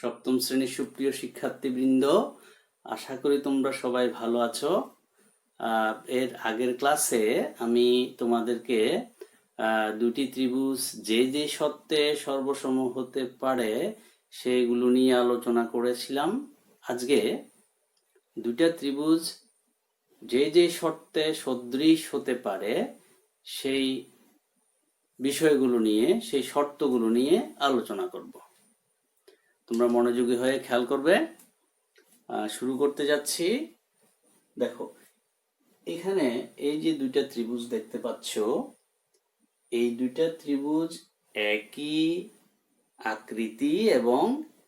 সপ্তম শ্রেণীর সুপ্রিয় শিক্ষার্থীবৃন্দ, আশা করি তোমরা সবাই ভালো আছো। এর আগের ক্লাসে আমি তোমাদেরকে দুটি ত্রিভুজ যে যে শর্তে সর্বসম হতে পারে সেগুলো নিয়ে আলোচনা করেছিলাম। আজকে দুইটা ত্রিভুজ যে যে শর্তে সদৃশ হতে পারে সেই বিষয়গুলো নিয়ে, সেই শর্তগুলো নিয়ে আলোচনা করব। তোমরা মনোযোগী হয়ে খেয়াল করবে। শুরু করতে যাচ্ছি। দেখো, এখানে এই যে দুইটা ত্রিভুজ দেখতে পাচ্ছ, এই দুইটা ত্রিভুজ একই আকৃতি এবং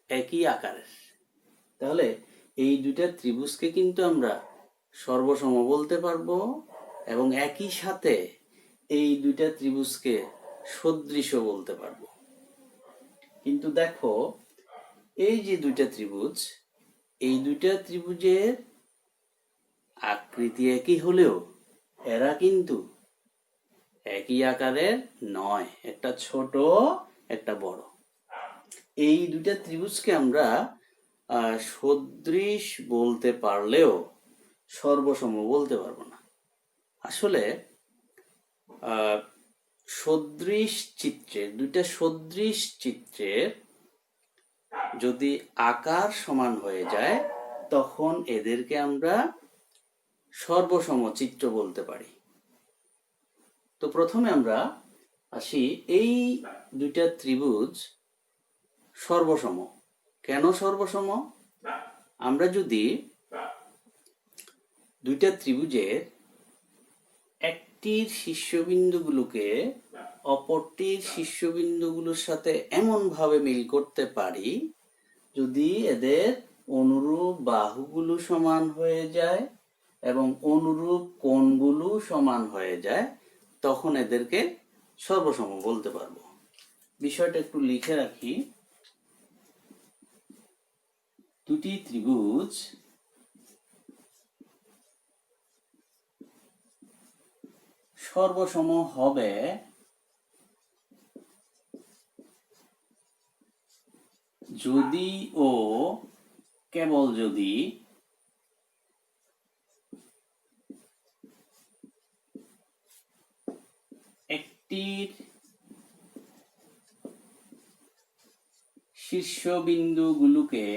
একই আকারের। তাহলে এই দুইটা ত্রিভুজকে কিন্তু আমরা সর্বসম বলতে পারবো এবং একই সাথে এই দুইটা ত্রিভুজকে সদৃশ বলতে পারবো। কিন্তু দেখো, এই যে দুইটা ত্রিভুজ, এই দুইটা ত্রিভুজের আকৃতি একই হলেও এরা কিন্তু একই আকারের নয়, একটা ছোট একটা বড়। এই দুইটা ত্রিভুজকে আমরা সদৃশ বলতে পারলেও সর্বসম বলতে পারবো না। আসলে সদৃশ চিত্রের, দুইটা সদৃশ চিত্রের যদি আকার সমান হয়ে যায় তখন এদেরকে আমরা সর্বসম চিত্র বলতে পারি। তো প্রথমে আমরা আসি, এই দুইটা ত্রিভুজ সর্বসম। কেন সর্বসম? আমরা যদি দুইটা ত্রিভুজের একটির শীর্ষবিন্দুগুলোকে অপরটির শীর্ষবিন্দুগুলোর সাথে এমন ভাবে মিল করতে পারি, যদি এদের অনুরূপ বাহুগুলো সমান হয়ে যায় এবং অনুরূপ কোণগুলো সমান হয়ে যায়, তখন এদেরকে সর্বসম বলতে পারবো। বিষয়টা একটু লিখে রাখি। দুটি ত্রিভুজ সর্বসম হবে যদি ও কেবল যদি একটির শীর্ষবিন্দুগুলোকে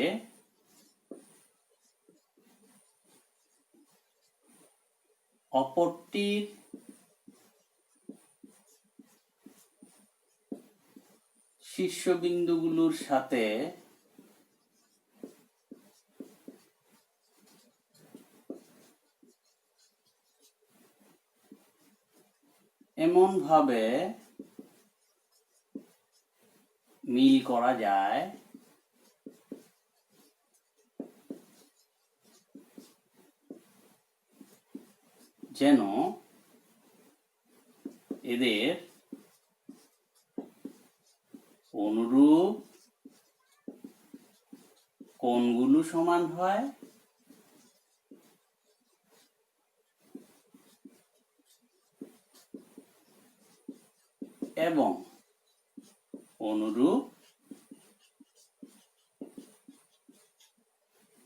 অপরটির শীর্ষবিন্দুগুলোর সাথে এমন ভাবে মিল করা যায় যেন এদের অনুরূপ কোণগুলো সমান হয় এবং অনুরূপ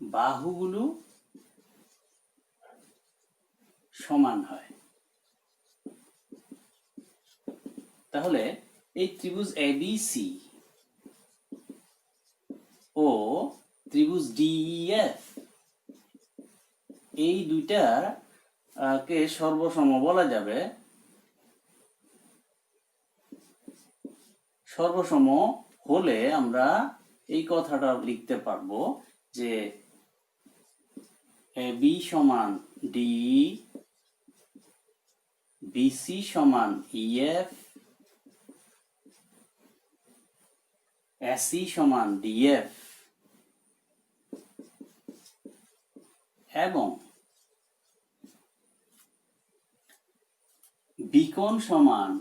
বাহুগুলো সমান হয়। তাহলে এই ত্রিভুজ এবিসি ও ত্রিভুজ ডিইএফ, এই দুইটার কে সর্বসম বলা যাবে। সর্বসম হলে আমরা এই কথাটা লিখতে পারবো যে বি সমান ডি, বিসি সমান ইএফ, এসি সমান ডিএফ এবং বিকোণ সমান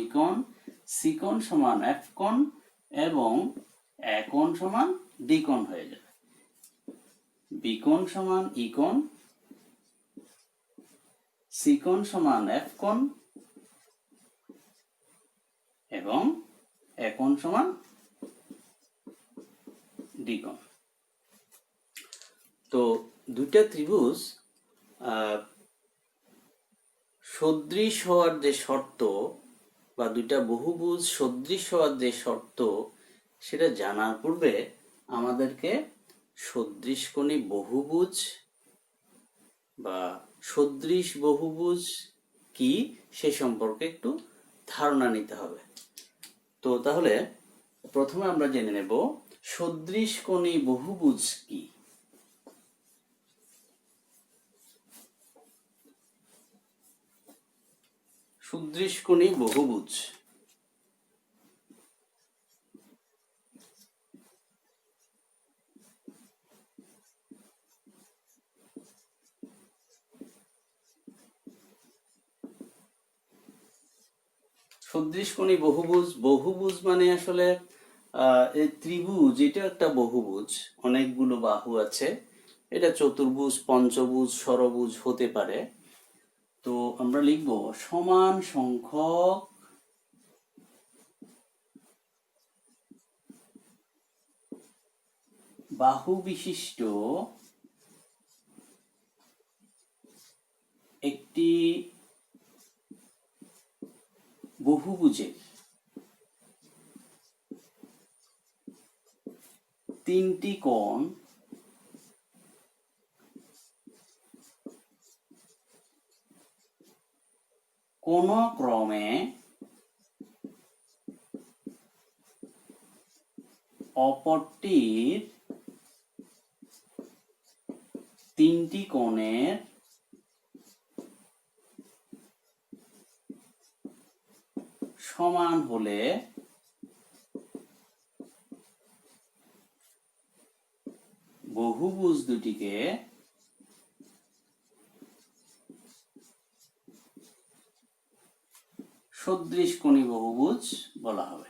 ইকোণ, সিকোণ সমান এফ কোণ এবং একোণ সমান দ্বিকোণ হয়ে যাবে। বিকোণ সমান ইকোণ, সিকোণ সমান এফ কোণ এবং একোণ সমান দ্বিকোণ। তো দুইটা ত্রিভুজ সদৃশ হওয়ার যে শর্ত বা দুইটা বহুভুজ সদৃশ হওয়ার যে শর্ত সেটা জানার পূর্বে আমাদেরকে সদৃশকোণী বহুভুজ বা সদৃশ বহুভুজ কি সে সম্পর্কে একটু ধারণা নিতে হবে। তো তাহলে প্রথমে আমরা জেনে নেব সদৃশকোণী বহুভুজ কি। সদৃশকোণী বহুভুজ সদৃশকোণী বহুভুজ, বহুভুজ মানে আসলে এই ত্রিভুজ, এটা একটা বহুভুজ, অনেকগুলো বাহু আছে, এটা চতুর্ভুজ, পঞ্চভুজ, ষড়ভুজ হতে পারে। তো আমরা লিখব সমান সংখ্যক বাহু বিশিষ্ট একটি বহুভুজের তিনটি কোণ কোন ক্রমে অপরটির তিনটি কোণের সমান হলে বহুভুজ দুটিকে সদৃশকোণী বহুভুজ বলা হবে।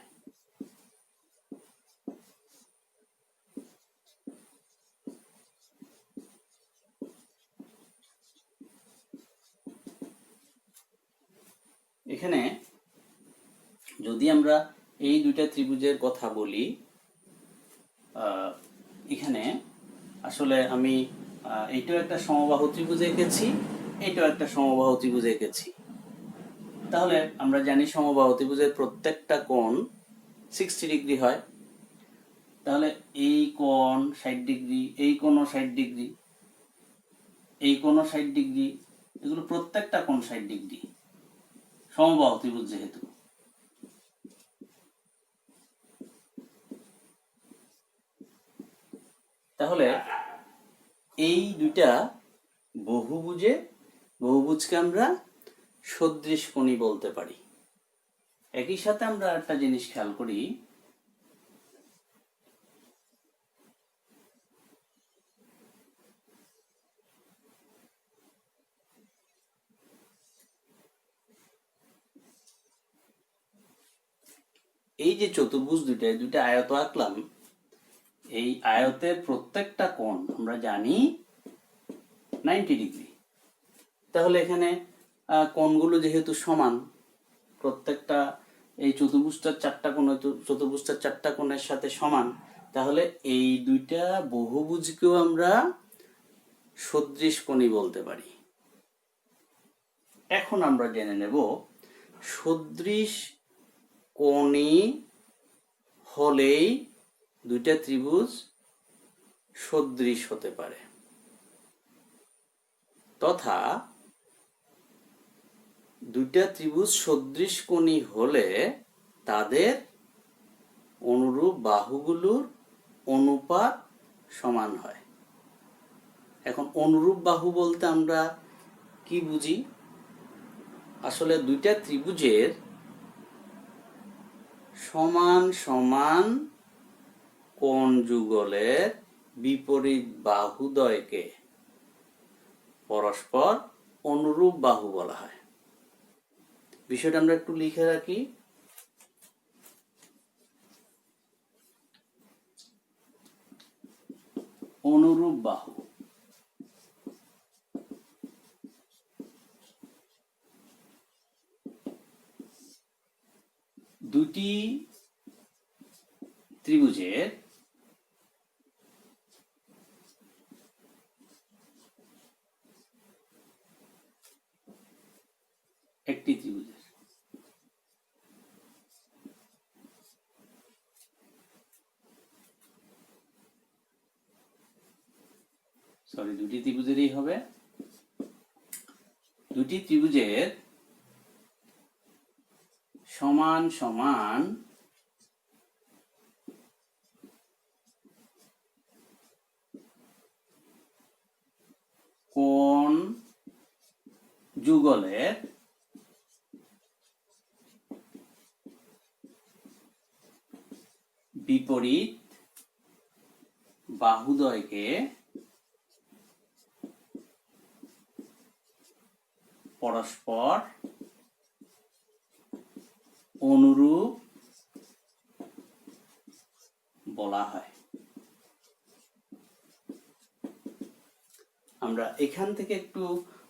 এখানে যদি আমরা এই দুইটা ত্রিভুজের কথা বলি, এখানে আসলে আমি এইটাও একটা সমবাহু ত্রিভুজ এঁকেছি, এইটাও একটা সমবাহু ত্রিভুজ এঁকেছি। তাহলে আমরা জানি সমবাহু ত্রিভুজের প্রত্যেকটা কোণ 60 ডিগ্রি হয়। তাহলে এই কোণ 60 ডিগ্রি, এই কোণও 60 ডিগ্রি, এই কোণও 60 ডিগ্রি, এগুলো প্রত্যেকটা কোণ 60 ডিগ্রি সমবাহু ত্রিভুজ যেহেতু। তাহলে এই দুইটা বহুভুজকে আমরা সদৃশকোণী বলতে পারি। একই সাথে আমরা একটা জিনিস খেয়াল করি, এই যে চতুর্ভুজ দুইটা আয়ত আঁকলাম, এই আয়তের প্রত্যেকটা কোণ আমরা জানি 90 ডিগ্রি। তাহলে এখানে কোণগুলো যেহেতু সমান, প্রত্যেকটা এই চতুর্ভুজটার চারটা কোণের সাথে সমান, তাহলে এই দুইটা বহুভুজকেও আমরা সদৃশকোণী বলতে পারি। এখন আমরা জেনে নেব সদৃশকোণী হলেই দুইটা ত্রিভুজ সদৃশ হতে পারে, তথা দুইটা ত্রিভুজ সদৃশকোণী হলে তাদের অনুরূপ বাহুগুলোর অনুপাত সমান হয়। এখন অনুরূপ বাহু বলতে আমরা কি বুঝি? আসলে দুইটা ত্রিভুজের সমান সমান কোণ যুগলের বিপরীত বাহুদ্বয়কে পরস্পর অনুরূপ বাহু বলা হয়। বিষয়টা আমরা একটু লিখে রাখি। অনুরূপ বাহু দুটি ত্রিভুজের সরি, দুটি ত্রিভুজেরই হবে। দুটি ত্রিভুজের সমান সমান কোণ যুগলের বিপরীত বাহুদ্বয়কে পরস্পর অনুরূপ বলা হয়। আমরা এখান থেকে একটু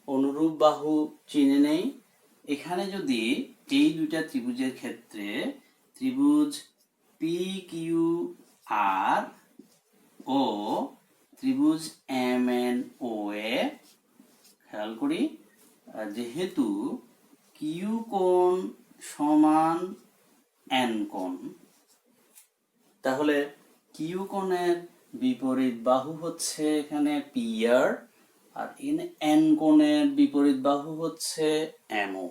অনুরূপ বাহু চিনে নেই। এখানে যদি এই দুইটা ত্রিভুজের ক্ষেত্রে ত্রিভুজ পি কিউ আর ও ত্রিভুজ এম এন ও এ খেয়াল করি, যেহেতু কিউ কোণ সমান এন কোণ, তাহলে কিউ কোণের বিপরীত বাহু হচ্ছে এখানে পি আর, আর এন কোণের বিপরীত বাহু হচ্ছে এমও।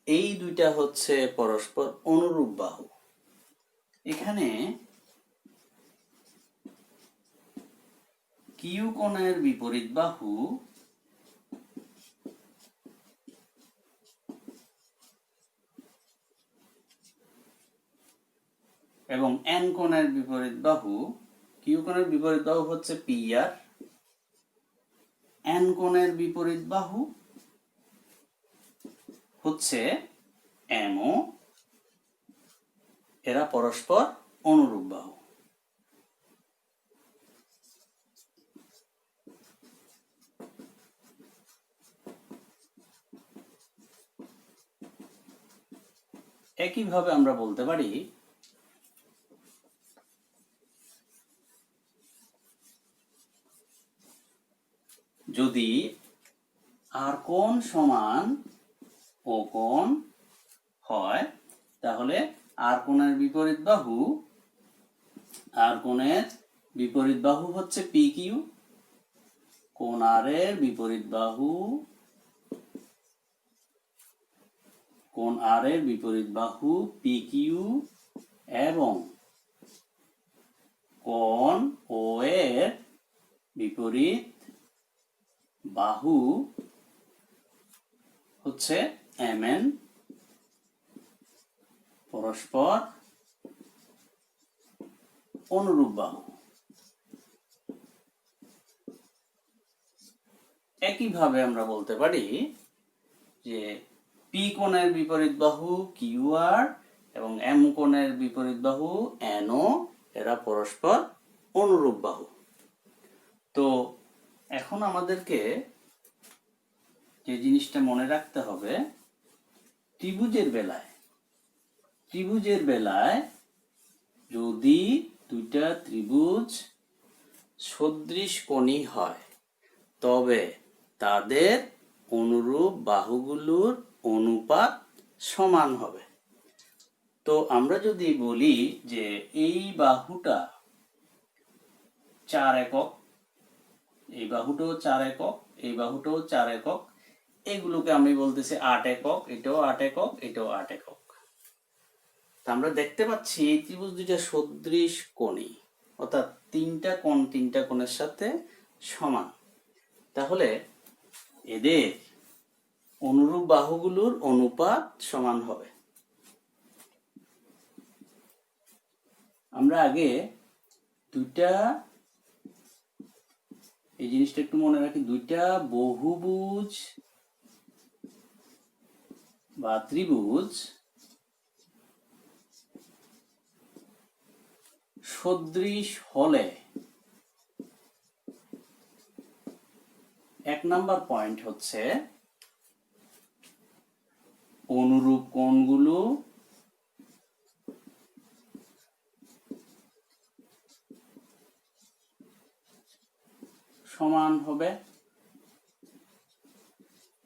এই দুইটা হচ্ছে পরস্পর অনুরূপ বাহু। এখানে কিউ কোণের বিপরীত বাহু এবং এন কোণের বিপরীত বাহু, কিউ কোণের বিপরীত বাহু হচ্ছে পি আর, এন কোণের বিপরীত বাহু হচ্ছে এমও। এরা পরস্পর অনুরূপ বাহু। একইভাবে আমরা বলতে পারি যদি আর কোণ সমান ও কোণ হয়, তাহলে আর কোণের বিপরীত বাহু, আর কোণের বিপরীত বাহু হচ্ছে পি কিউ, কোণ আর এর বিপরীত বাহু, কোণ আর এর বিপরীত বাহু পি কিউ এবং কোণ ও এর বিপরীত বাহু হচ্ছে এম এন, পরস্পর অনুরূপ বাহু। একইভাবে আমরা বলতে পারি যে পি কোণের বিপরীত বাহু কিউ আর এবং এম কোণের বিপরীত বাহু এনও, এরা পরস্পর অনুরূপ বাহু। তো এখন আমাদেরকে যে জিনিসটা মনে রাখতে হবে, ত্রিভুজের বেলায় যদি দুইটা ত্রিভুজ সদৃশ কোণী হয়, তবে তাদের অনুরূপ বাহুগুলোর অনুপাত সমান হবে। তো আমরা যদি বলি যে এই বাহুটা 4 একক, এই বাহুটাও 4 একক, এই বাহুটাও 4 একক, এগুলোকে আমি বলতেছি 8 একক, এটাও 8 একক, এটাও 8 একক। আমরা দেখতে পাচ্ছি এই ত্রিভুজ দুইটা সদৃশ কোণী, অর্থাৎ তিনটা কোণের সাথে সমান। তাহলে এদের অনুরূপ বাহুগুলোর অনুপাত সমান হবে। আমরা আগে দুইটা, এই জিনিসটা একটু মনে রাখি, দুইটা বহুভুজ বা ত্রিভুজ সদৃশ হলে 1 নাম্বার পয়েন্ট হচ্ছে অনুরূপ কোণগুলো সমান হবে।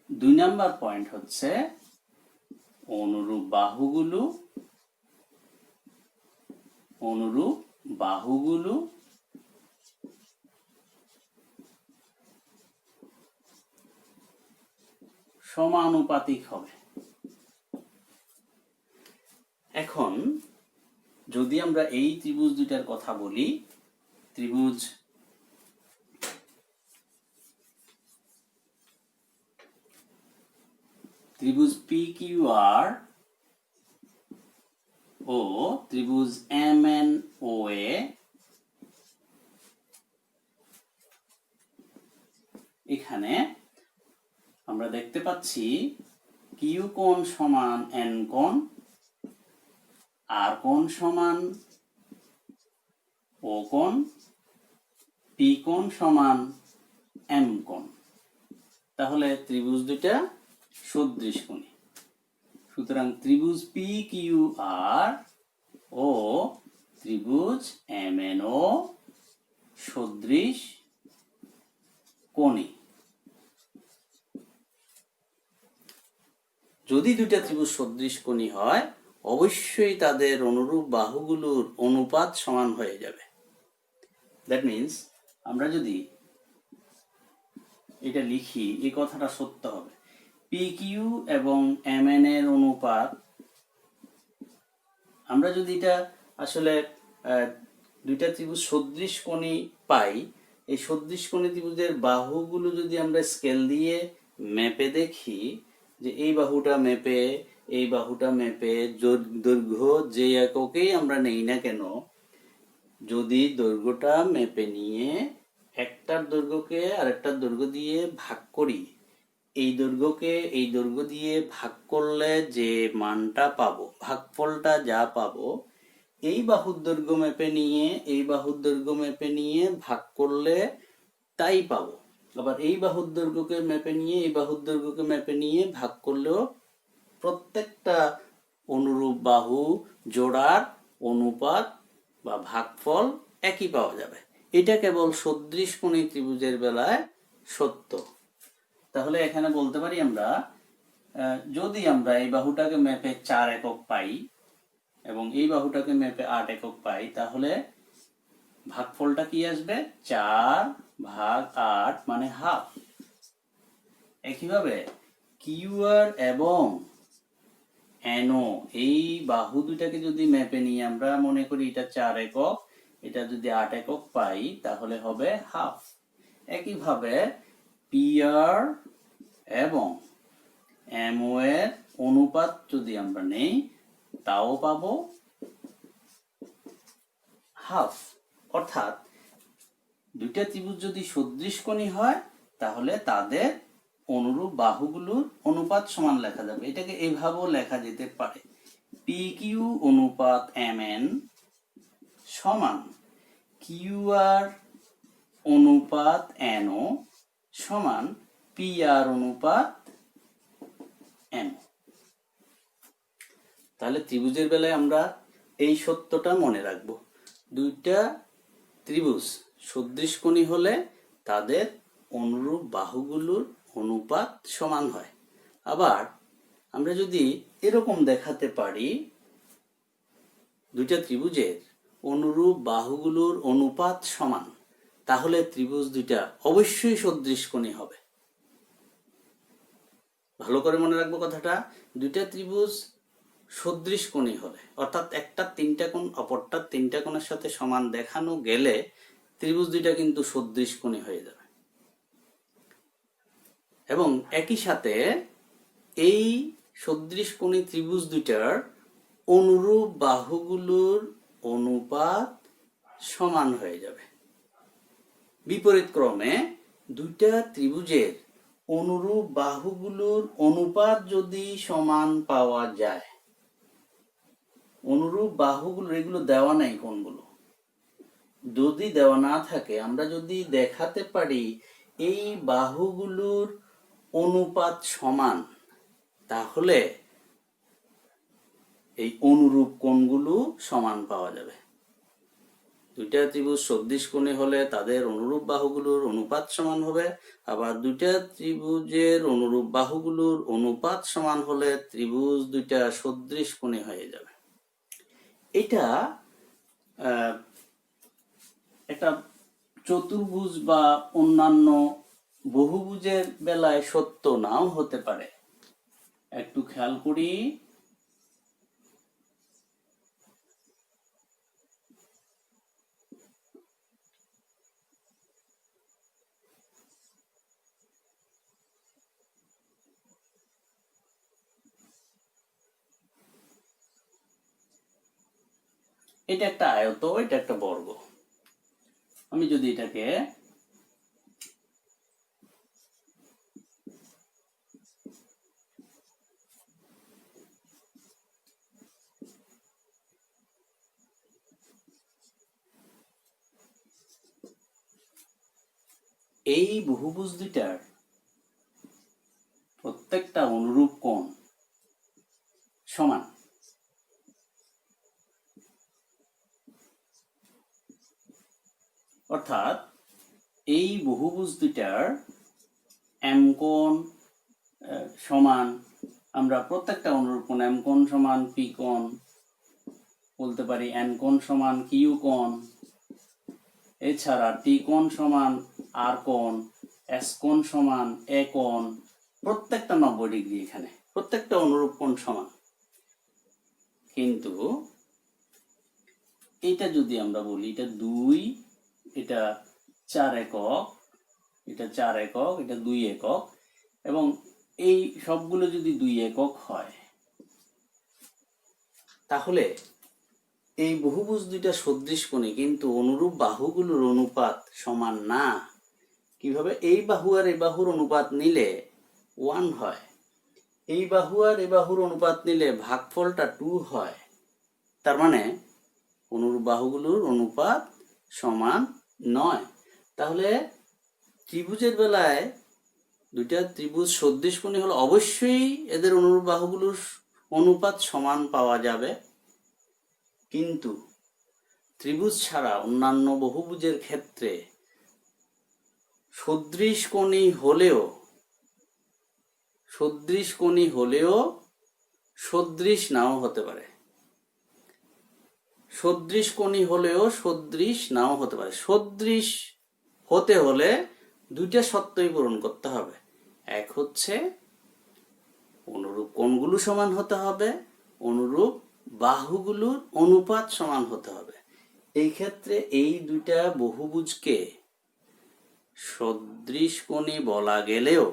2 নাম্বার পয়েন্ট হচ্ছে অনুরূপ বাহুগুলো সমানুপাতিক হবে। এখন যদি আমরা এই ত্রিভুজ দুইটার কথা বলি, ত্রিভুজ PQR ও ত্রিভুজ MNOA, এখানে আমরা দেখতে পাচ্ছি কিউ কোণ সমান এন কোণ, আর কোণ সমান ও কোণ, পি কোণ সমান এম কোণ। তাহলে ত্রিভুজ দুইটা সদৃশ কোণী। সুতরাং ত্রিভুজ PQR ও ত্রিভুজ MNO সদৃশ কোণী। যদি দুইটা ত্রিভুজ সদৃশ কোণী হয়, অবশ্যই তাদের অনুরূপ বাহুগুলোর অনুপাত সমান হয়ে যাবে। দ্যাট মিন্স আমরা যদি এটা লিখি, এই কথাটা সত্য হবে। PQ এবং MN এর অনুপাত, আমরা যদি এটা আসলে দুইটা ত্রিভুজ সদৃশ কোণী পাই, এই সদৃশ কোণী ত্রিভুজের বাহুগুলো যদি আমরা স্কেল দিয়ে মেপে দেখি, যে এই বাহুটা মেপে, এই বাহুটা মেপে, দৈর্ঘ্য যে এককেই আমরা নেই না কেন, যদি দৈর্ঘ্যটা মেপে নিয়ে একটার দৈর্ঘ্যকে আরেকটার দৈর্ঘ্য দিয়ে ভাগ করি, এই দৈর্ঘ্যকে এই দৈর্ঘ্য দিয়ে ভাগ করলে যে মানটা পাবো, ভাগফলটা যা পাবো, এই বাহুর দৈর্ঘ্য মেপে নিয়ে এই বাহুর দৈর্ঘ্য মেপে নিয়ে ভাগ করলে তাই পাবো। আবার এই বাহুর দৈর্ঘ্যকে মেপে নিয়ে এই বাহুর দৈর্ঘ্যকে মেপে নিয়ে ভাগ করলেও প্রত্যেকটা অনুরূপ বাহু জোড়ার অনুপাত বা ভাগফল একই পাওয়া যাবে। এটা কেবল সদৃশ কোণী ত্রিভুজের বেলায় সত্য। তাহলে এখানে বলতে পারি আমরা, যদি আমরা এই বাহুটাকে মেপে 4 একক পাই এবং এই বাহুটাকে মেপে 8 একক পাই, তাহলে ভাগফলটা কি আসবে? 4/8 মানে হাফ। একইভাবে কিউআর এবং এনও, এই বাহু দুটাকে যদি মেপে নিয়ে আমরা মনে করি এটা 4 একক, এটা যদি 8 একক পাই, তাহলে হবে হাফ। একইভাবে পিআর এবং এমও এর অনুপাত যদি আমরা নেই, তাও পাবো হাফ। অর্থাৎ দুইটা ত্রিভুজ যদি সদৃশ কোণী হয়, তাহলে তাদের অনুরূপ বাহুগুলোর অনুপাত সমান লেখা যাবে। এটাকে এইভাবেও লেখা যেতে পারে, PQ অনুপাত MN সমান QR অনুপাত NO সমান PR অনুপাত M। তাহলে ত্রিভুজের বেলায় আমরা এই সত্যটা মনে রাখবো, দুইটা ত্রিভুজ সদৃশ কোণী হলে তাদের অনুরূপ বাহুগুলোর অনুপাত সমান হয়। আবার আমরা যদি এরকম দেখাতে পারি, দুইটা ত্রিভুজের অনুরূপ বাহুগুলোর অনুপাত সমান, তাহলে ত্রিভুজ দুইটা অবশ্যই সদৃশ কোণী হবে। ভালো করে মনে রাখবো কথাটা, দুইটা ত্রিভুজ সদৃশ কোণী হলে, অর্থাৎ একটা 3টা কোণ অপরটার 3টা কোণের সাথে সমান দেখানো গেলে ত্রিভুজ দুইটা কিন্তু সদৃশ কোণী হয়ে যাবে। এবং একই সাথে এই সদৃশ কোণী ত্রিভুজ দুইটার অনুরূপ বাহুগুলোর অনুপাত সমান হয়ে যাবে। বিপরীত ক্রমে দুইটা ত্রিভুজের অনুরূপ বাহুগুলোর অনুপাত যদি সমান পাওয়া যায়, অনুরূপ বাহুগুলো, এগুলো দেওয়া নাই কোণগুলো, যদি দেওয়া না থাকে, আমরা যদি দেখাতে পারি এই বাহুগুলোর অনুপাত সমান, তাহলে এই অনুরূপ কোণগুলো সমান পাওয়া যাবে। দুইটা ত্রিভুজ সদৃশ কোণী হলে তাদের অনুরূপ বাহুগুলোর অনুপাত সমান হবে, আবার দুইটা ত্রিভুজের অনুরূপ বাহুগুলোর অনুপাত সমান হলে ত্রিভুজ দুইটা সদৃশ কোণী হয়ে যাবে। এটা একটা চতুর্ভুজ বা অন্যান্য বহুভুজের বেলায় সত্য নাও হতে পারে, একটু খেয়াল করি। এটা একটা আয়ত, এটা একটা বর্গ। আমি যদি এটাকে এই বহুভুজ দুইটার প্রত্যেকটা অনুরূপ কোণ সমান, অর্থাৎ এই বহুভুজ দুইটার এম কোণ সমান, আমরা প্রত্যেকটা অনুরূপ কোণ এম কোণ সমান পি কোণ বলতে পারি, এন কোণ সমান কিউ কোণ, এছাড়া টি কোণ সমান আর কোণ, এস কোণ সমান এ কোণ, প্রত্যেকটা 90 ডিগ্রি, এখানে প্রত্যেকটা অনুরূপ কোণ সমান। কিন্তু এটা যদি আমরা বলি এটা 2, এটা 4 একক, এটা 4 একক, এটা 2 একক, এবং এই সবগুলো যদি 2 একক হয়, তাহলে এই বহুভুজ দুইটা সদৃশ কোণে কিন্তু অনুরূপ বাহুগুলোর অনুপাত সমান না। কিভাবে? এই বাহু আর এই বাহুর অনুপাত নিলে 1 হয়, এই বাহু আর এই বাহুর অনুপাত নিলে ভাগফলটা 2 হয়। তার মানে অনুরূপ বাহুগুলোর অনুপাত সমান নয়। তাহলে ত্রিভুজের বেলায় দুইটা ত্রিভুজ সদৃশ কোণী হলে অবশ্যই এদের অনুরূপ বাহুগুলোর অনুপাত সমান পাওয়া যাবে। কিন্তু ত্রিভুজ ছাড়া অন্যান্য বহুভুজের ক্ষেত্রে সদৃশ কোণী হলেও সদৃশ নাও হতে পারে, সদৃশ কোণী হলেও সদৃশ নাও হতে পারে। সদৃশ হতে হলে দুইটা শর্তই পূরণ করতে হবে। এক হচ্ছে অনুরূপ কোণগুলো সমান হতে হবে, অনুরূপ বাহুগুলোর অনুপাত সমান হতে হবে। এই ক্ষেত্রে এই দুইটা বহুভুজকে সদৃশ কোণী বলা গেলেও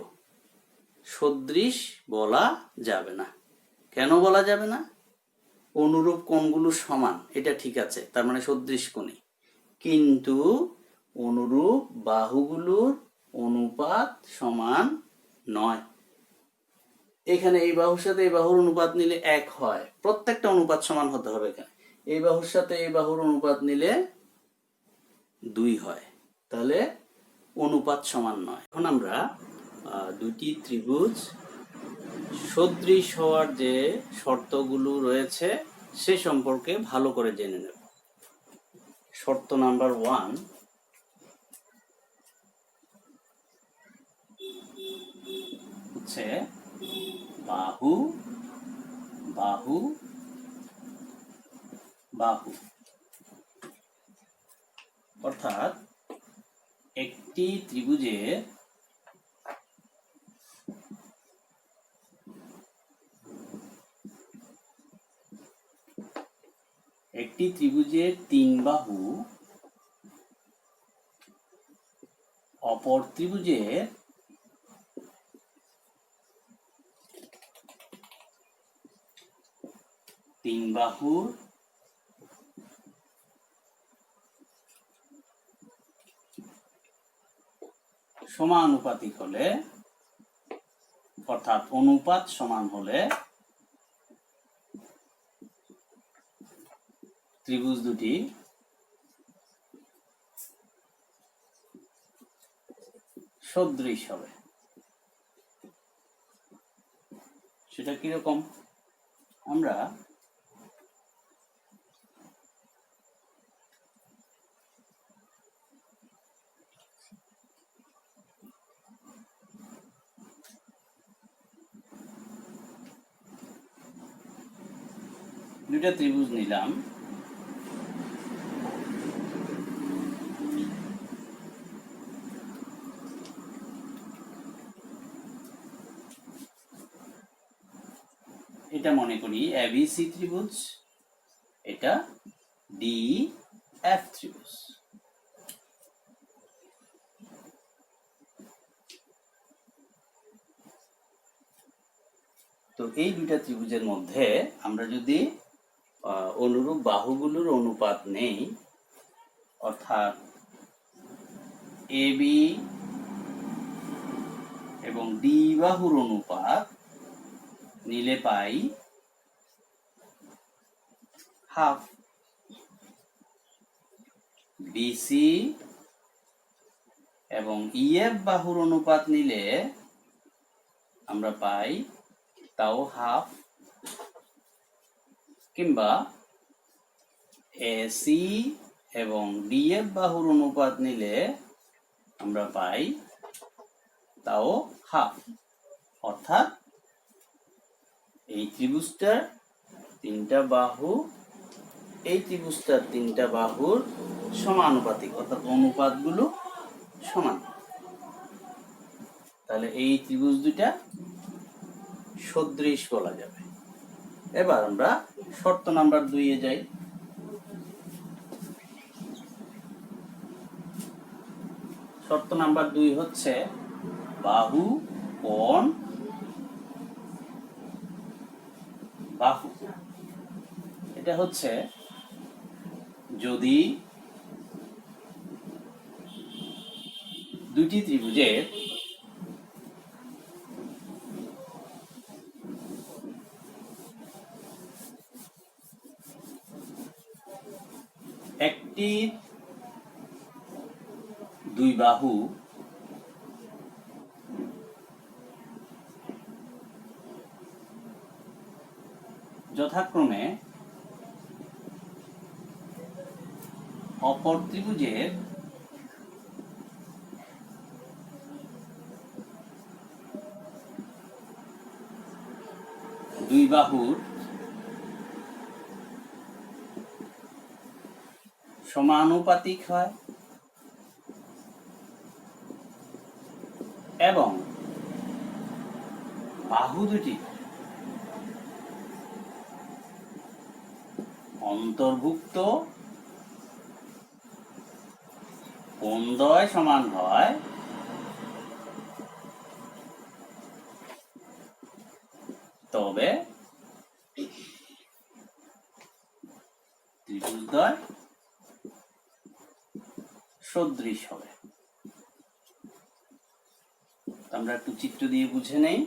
সদৃশ বলা যাবে না। কেন বলা যাবে না? অনুরূপ কোণগুলো সমান, এটা ঠিক আছে, তার মানে সদৃশ কোণী, কিন্তু অনুরূপ বাহুগুলোর অনুপাত সমান নয়। এখানে এই বাহুর সাথে এই বাহুর অনুপাত নিলে 1 হয়, প্রত্যেকটা অনুপাত সমান হতে হবে। এখানে এই বাহুর সাথে এই বাহুর অনুপাত নিলে 2 হয়, তাহলে অনুপাত সমান নয়। এখন আমরা দুটি ত্রিভুজ সদৃশ হওয়ার যে শর্তগুলো রয়েছে সে সম্পর্কে ভালো করে জেনে নেব। শর্ত নাম্বার 1, হচ্ছে বাহু বাহু বাহু, অর্থাৎ একটি ত্রিভুজের তিন বাহু অপর ত্রিভুজের তিন বাহুর সমানুপাতিক হলে, অর্থাৎ অনুপাত সমান হলে ত্রিভুজ দুটি সদৃশ হবে। সেটা কিরকম? আমরা দুইটা ত্রিভুজ নিলাম, এটা মনে করি এবিসি ত্রিভুজ, এটা ডিএফ ত্রিভুজ। তো এই দুইটা ত্রিভুজের মধ্যে আমরা যদি অনুরূপ বাহুগুলোর অনুপাত নেই, অর্থাৎ এবি এবং ডি বাহুর অনুপাত নিলে পাই হাফ। বিসি এবং ইএফ বাহুর অনুপাত নিলে আমরা পাই তাও হাফ, কিংবা এসি এবং ডিএফ বাহুর অনুপাত নিলে আমরা পাই তাও হাফ। অর্থাৎ এই ত্রিভুজটার তিনটা বাহু এই ত্রিভুজটার তিনটা বাহুর সমানুপাতিক, অর্থাৎ অনুপাতগুলো সমান। তাহলে এই ত্রিভুজ দুইটা সদৃশ বলা যাবে। এবার আমরা শর্ত নাম্বার 2 যাই। শর্ত নাম্বার 2 হচ্ছে বাহু কোণ বাহু। এটা হচ্ছে যদি দুটি ত্রিভুজের একটি দুই বাহু যথাক্রমে অপর ত্রিভুজের দুই বাহুর সমানুপাতিক হয় এবং বাহু দুটি অন্তর্ভুক্ত কোণদ্বয় সমান হয়, তবে ত্রিভুজদ্বয় সদৃশ হবে। আমরা একটু চিত্র দিয়ে বুঝে নেই।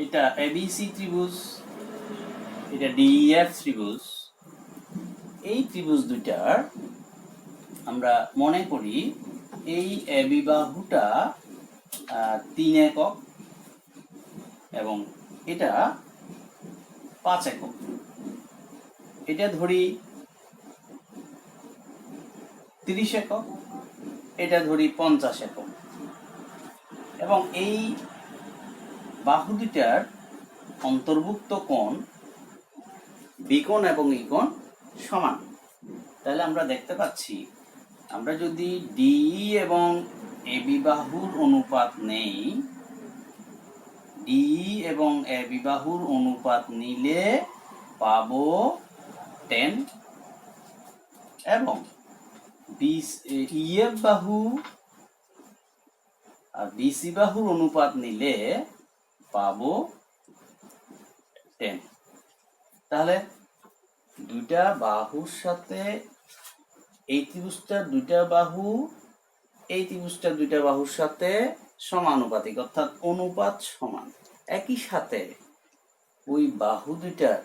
এটা এবিসি ত্রিভুজ, এটা ডিএফ ত্রিভুজ। এই ত্রিভুজ দুইটার আমরা মনে করি এই এবি বাহুটা 3 একক এবং এটা 5 একক। এটা ধরি 30 একক, এটা ধরি 50 একক, এবং এই বাহু দুটার অন্তর্ভুক্ত কোণ বিকোণ এবং ইকোণ সমান। তাহলে আমরা দেখতে পাচ্ছি, আমরা যদি ডিই এবং এবি বাহুর অনুপাত নেই, ডিই এবং এবি বাহুর অনুপাত নিলে পাবো 10, এবং ইএফ বাহু আর বিসি বাহুর অনুপাত নিলে পাবো 10। তাহলে দুইটা বাহুর সাথে এই ত্রিভুজটার দুইটা বাহু এই ত্রিভুজটার দুইটা বাহুর সাথে সমানুপাতিক, অর্থাৎ অনুপাত সমান। একই সাথে ওই বাহু দুইটার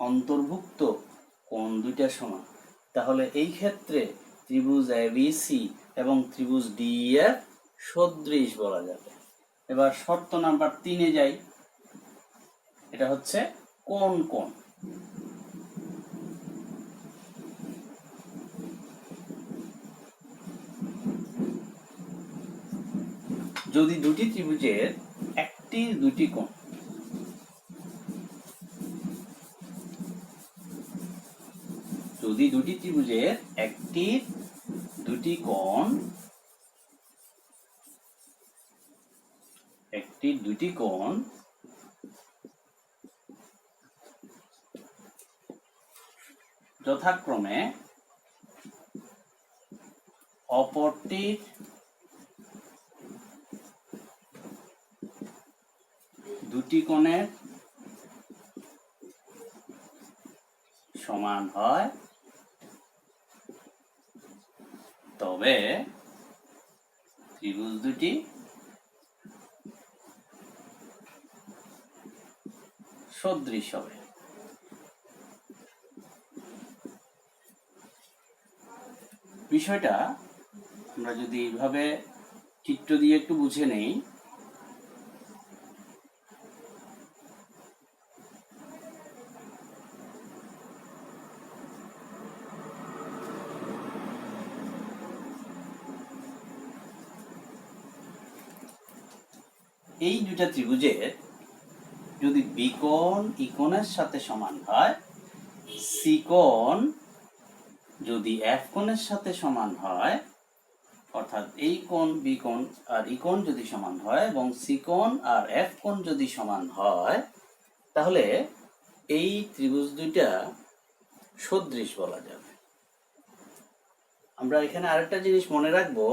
অন্তর্ভুক্ত কোণ দুইটা সমান। তাহলে এই ক্ষেত্রে ত্রিভুজ এবিসি এবং ত্রিভুজ ডিএফ সদৃশ বলা যাবে। এবার শর্ত নাম্বার 3 যাই। এটা হচ্ছে কোণ কোণ। যদি দুটি ত্রিভুজের একটি দুটি কোণ, যদি দুটি ত্রিভুজের একটি দুটি কোণ, একটি দুটি কোণ যথাক্রমে অপরটির দুটি কোণের সমান হয়, তবে ত্রিভুজ দুটি সদৃশ হবে। বিষয়টা আমরা যদি এইভাবে চিত্র দিয়ে একটু বুঝে নেই, এই দুটা ত্রিভুজের যদি বি কোণ ই কোণের সাথে সমান হয়, সি কোণ যদি এফ কোণের সাথে সমান হয়, অর্থাৎ এই কোণ বি কোণ আর ই কোণ যদি সমান হয় এবং সি কোণ আর এফ কোণ যদি সমান হয়, তাহলে এই ত্রিভুজ দুইটা সদৃশ বলা যাবে। আমরা এখানে আরেকটা জিনিস মনে রাখবো,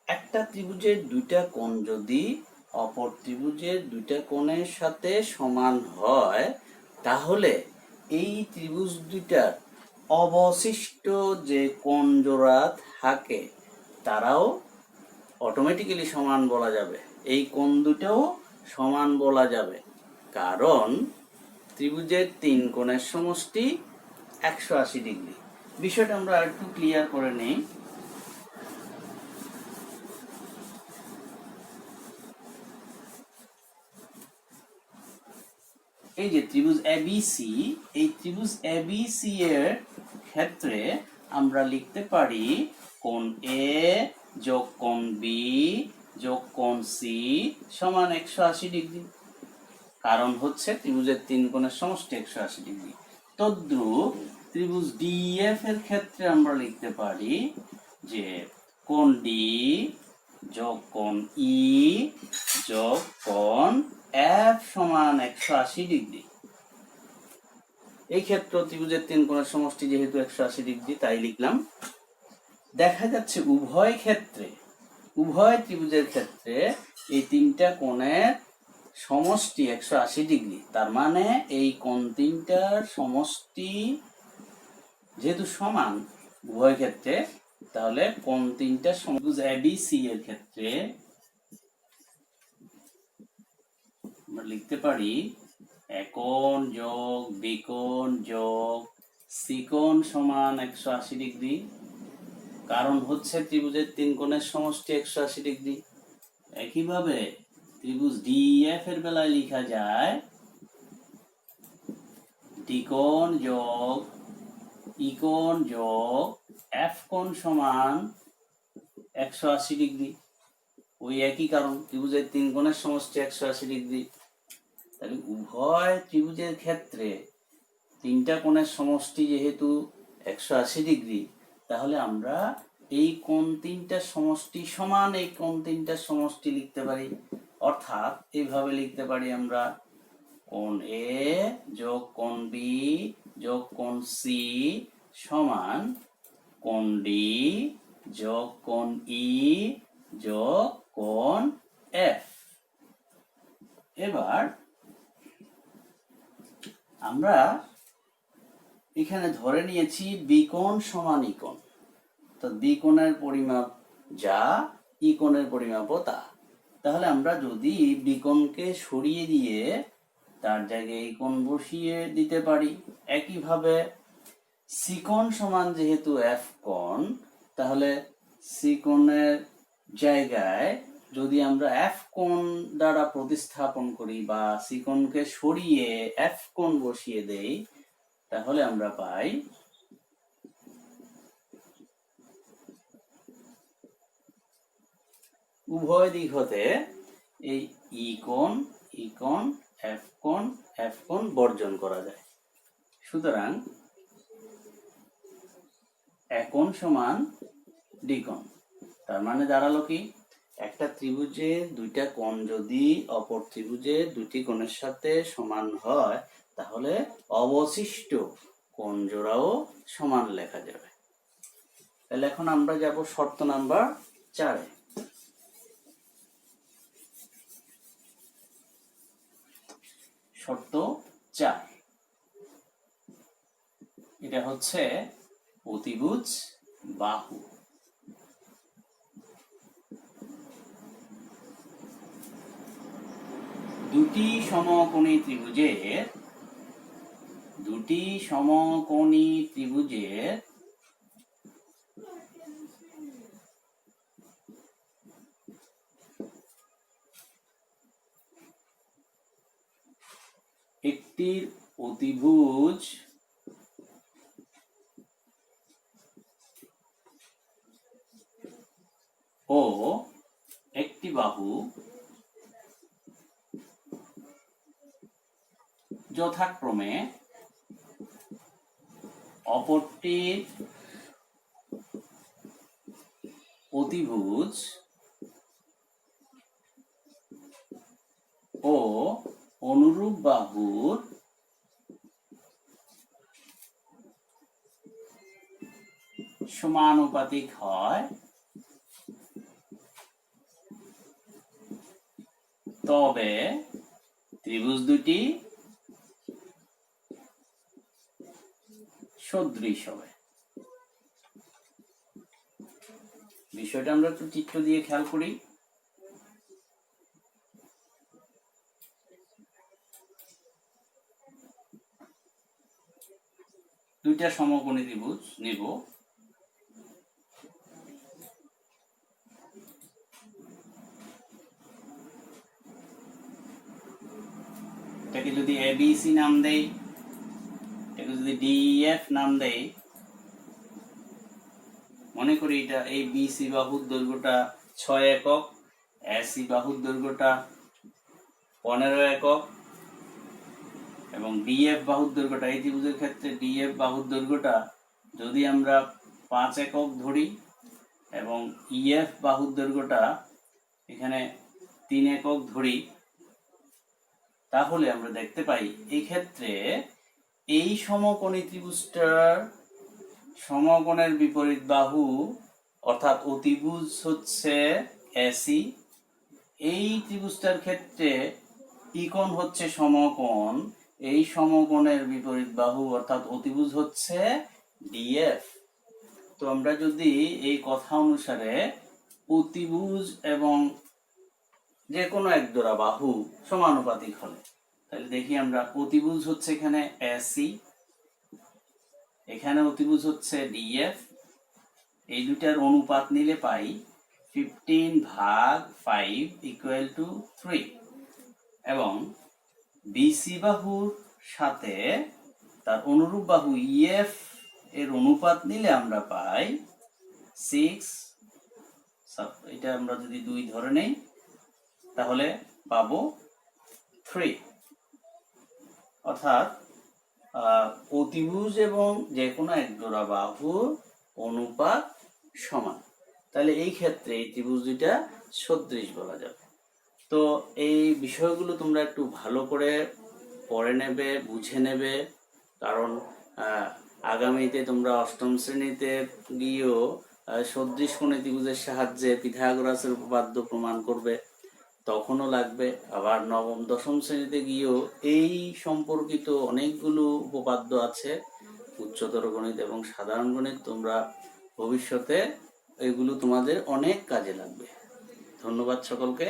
একটা ত্রিভুজের দুইটা কোণ যদি অপর ত্রিভুজের দুইটা কোণের সাথে সমান হয়, তাহলে এই ত্রিভুজ দুইটার অবশিষ্ট যে কোণ জোড়া থাকে তারাও অটোমেটিক্যালি সমান বলা যাবে, এই কোণ দুটাও সমান বলা যাবে, কারণ ত্রিভুজের তিন কোণের সমষ্টি 180 ডিগ্রি। বিষয়টা আমরা আরেকটু ক্লিয়ার করে নেই। এই যে ত্রিভুজ এবিসি, এই ত্রিভুজ এবিসি এর ক্ষেত্রে আমরা লিখতে পারি কোণ এ যোগ কোণ বি যোগ কোণ সি সমান 180 ডিগ্রি, কারণ হচ্ছে ত্রিভুজের তিন কোণের সমষ্টি 180 ডিগ্রি। তদ্রূপ ত্রিভুজ ডিএফ এর ক্ষেত্রে আমরা লিখতে পারি যে কোণ ডি যোগ কোণ ই যোগ কোণ এফ সমান 180 ডিগ্রি। এই ক্ষেত্রে ত্রিভুজের তিন কোণের সমষ্টি যেহেতু 180 ডিগ্রি, তাই লিখলাম। দেখা যাচ্ছে উভয় ক্ষেত্রে, উভয় ত্রিভুজের ক্ষেত্রে এই তিনটা কোণের সমষ্টি 180 ডিগ্রি, তার মানে এই কোণ তিনটার সমষ্টি যেহেতু সমান উভয় ক্ষেত্রে, তাহলে কোণ তিনটার ত্রিভুজ এবিসি এর ক্ষেত্রে আমরা লিখতে পারি এ কোণ যোগ বি কোণ যোগ সি কোণ সমান 180 ডিগ্রি, কারণ হচ্ছে ত্রিভুজের তিন কোণের সমষ্টি 180 ডিগ্রি। একইভাবে ত্রিভুজ ডিএফ এর বেলায় লেখা যায় ডি কোণ যোগ ই কোণ যোগ এফ কোণ সমান 180 ডিগ্রি। ওই একই কারণ, ত্রিভুজের তিন কোণের সমষ্টি 180 ডিগ্রি। তাহলে উভয় ত্রিভুজের ক্ষেত্রে তিনটা কোণের সমষ্টি যেহেতু 180 ডিগ্রি, তাহলে আমরা এই কোণ তিনটার সমষ্টি সমান এই কোণ তিনটার সমষ্টি লিখতে পারি। অর্থাৎ এইভাবে লিখতে পারি আমরা কোণ এ যোগ কোণ বি যোগ কোণ সি সমান কোণ ডি যোগ কোণ ই যোগ কোণ এফ। এবার আমরা এখানে ধরে নিয়েছি বি কোণ সমান ই কোণ, তো বি কোণের পরিমাপ যা ই কোণের পরিমাপও তা। তাহলে আমরা যদি বি কোণকে সরিয়ে দিয়ে তার জায়গায় এই কোণ বসিয়ে দিতে পারি। একইভাবে সি কোণ সমান যেহেতু এফ কোণ, তাহলে সি কোণের জায়গায় যদি আমরা এফ কোণ দ্বারা প্রতিস্থাপন করি বা সি কোণকে সরিয়ে এফ কোণ বসিয়ে দেই, তাহলে আমরা পাই উভয় দিক হতে এই ই কোণ, এফ কোণ বর্জন করা যায়। সুতরাং এ কোণ সমান ডি কোণ। তার মানে দাঁড়ালো কি, একটা ত্রিভুজের দুইটা কোণ যদি অপর ত্রিভুজের দুটি কোণের সাথে সমান হয় তাহলে অবশিষ্ট কোণ জোড়াও সমান লেখা যাবে। তাহলে এখন আমরা যাব শর্ত নাম্বার 4-এ। শর্ত 4, এটা হচ্ছে অতিভুজ বাহু। দুটি সমকোণী ত্রিভুজের একটির অতিভুজ ও একটি বাহু যথাক্রমে অপরটির অতিভুজ ও অনুরূপ বাহুর সমানুপাতিক হয় তবে ত্রিভুজ দুটি সদৃশ হবে। বিষয়টা আমরা একটু চিত্র দিয়ে খেয়াল করি। দুইটা সমকোণী ত্রিভুজ নিব, এটাকে যদি এবিসি নাম দেই, এটাকে যদি ডিএফ নাম দেই, মনে করি এটা এই বিসি বাহুর দৈর্ঘ্যটা 6 একক, এসি বাহুর দৈর্ঘ্যটা 15 একক এবং ডিএফ বাহুর দৈর্ঘ্যটা, এই ত্রিভুজের ক্ষেত্রে ডিএফ বাহুর দৈর্ঘ্যটা যদি আমরা 5 একক ধরি এবং ইএফ বাহুর দৈর্ঘ্যটা এখানে 3 একক ধরি, তাহলে আমরা দেখতে পাই এই ক্ষেত্রে এই সমকোণী ত্রিভুজটার সমকোণের বিপরীত বাহু অর্থাৎ অতিভুজ হচ্ছে এসি। এই ত্রিভুজটার ক্ষেত্রে ই কোণ হচ্ছে সমকোণ, এই সমকোণের বিপরীত বাহু অর্থাৎ অতিভুজ হচ্ছে ডিএফ। তো আমরা যদি এই কথা অনুসারে অতিভুজ এবং যে কোনো এক জোড়া বাহু সমানুপাতিক হলে, তাহলে দেখি আমরা অতিভুজ হচ্ছে এখানে এসি, এখানে অতিভুজ হচ্ছে ডিএফ, এই দুটার অনুপাত নিলে পাই 15/5 = 3 এবং বিসি বাহুর সাথে তার অনুরূপ বাহু ইএফ এর অনুপাত নিলে আমরা পাই 6, এটা আমরা যদি 2 ধরে নেই তাহলে পাবো 3। অর্থাৎ অতিভুজ এবং যে কোনো এক জোড়া বাহুর অনুপাত সমান, তাহলে এই ক্ষেত্রে এই ত্রিভুজ দুইটা সদৃশ বলা যাবে। তো এই বিষয়গুলো তোমরা একটু ভালো করে পড়ে নেবে, বুঝে নেবে, কারণ আগামীতে তোমরা অষ্টম শ্রেণীতে গিয়েও সদৃশ কোণী ত্রিভুজের সাহায্যে পিথাগোরাসের উপপাদ্য প্রমাণ করবে, তখনও লাগবে। আবার নবম দশম শ্রেণীতে গিয়েও এই সম্পর্কিত অনেকগুলো উপপাদ্য আছে, উচ্চতর গণিত এবং সাধারণ গণিত, তোমরা ভবিষ্যতে এগুলো তোমাদের অনেক কাজে লাগবে। ধন্যবাদ সকলকে।